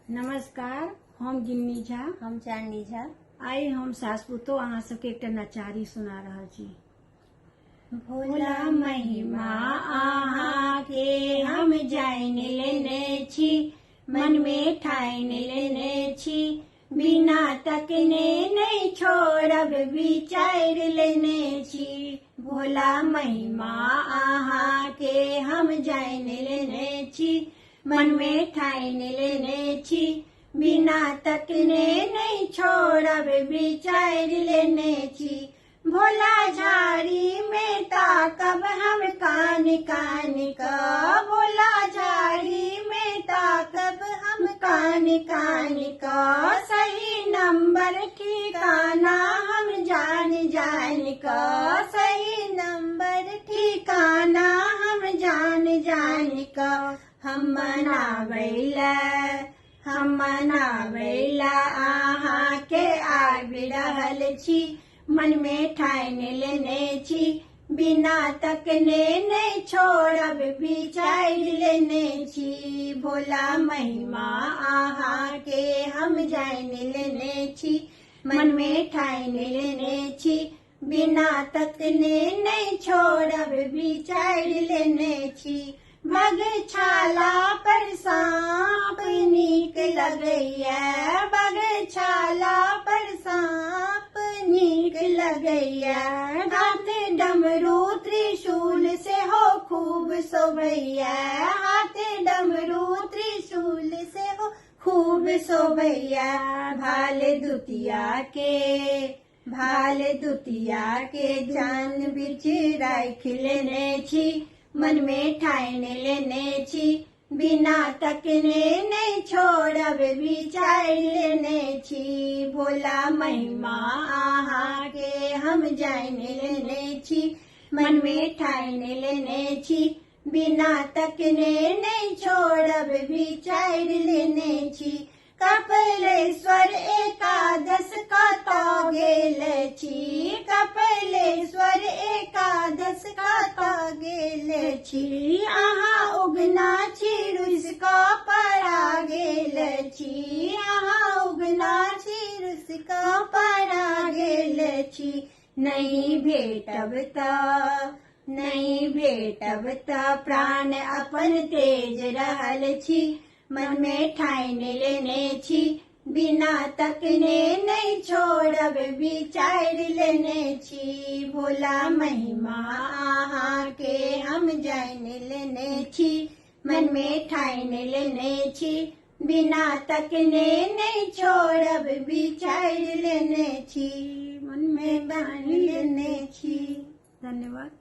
नमस्कार, हम गिन्नी झा। हम चांदी झा। आई हम सासपुतो अहाँ सबके एकटा नचारी सुना रहल छी। भोला महिमा अहाँ के हम जान लेने छी, मन में ठान लेने छी, बिना तकने नहीं छोड़ब विचार लेने छी। भोला महिमा अहाँ के हम जान लेने छी, मन में ठान लेने छी, बिना तकने नहीं छोड़ब विचार लेने छी। भोला झाड़ी में ताकब हम कान कान का, भोला झाड़ी में ताकब हम कान कान का, सही नंबर ठिकाना हम जान जान का, सही नंबर ठिकाना हम जान जान का। हम मनावैला अहाँ के आबि रहल छी, मन में ठान लेने छी, बिना तकने नहीं छोड़ब विचार लेने छी। भोला महिमा अहाँ के हम जान लेने छी, मन में ठान लेने छी, बिना तकने नहीं छोड़ब विचार लेने छी। बगछाला पर सांप नीक लगैया, बगछाला पर सांप नीक लगैया, हाथ डमरू त्रिशूल से हो खूब शोभैया, हाथ डमरू त्रिशूल से हो खूब शोभैया। भाल दुतिया के जान बिच राख लेने छी, मन में ठान लेने छी, बिना तकने नहीं छोड़ब विचार लेने छी। भोला महिमा अहाँ के हम जान लेने छी, मन में ठान लेने छी, बिना तकने नहीं छोड़ब विचार लेने छी। कपिलेश्वर एकादश कतऽ गेल छी, कपिलेश्वर एकादश कतऽ गेल छी, अहाँ उगना छी रुस कऽ पड़ा गेल छी, अहाँ उगना छी रुस कऽ पड़ा गेल छी। नहीं भेटब तऽ प्राण अपन तेज रहल छी, मन में ठान लेने छी, बिना तकने नहीं छोड़ब विचार लेने छी। भोला महिमा अहाँ के हम जान लेने छी, मन में ठान लेने छी, बिना तकने नहीं छोड़ब विचार लेने छी, मन में ठान लेने छी। धन्यवाद।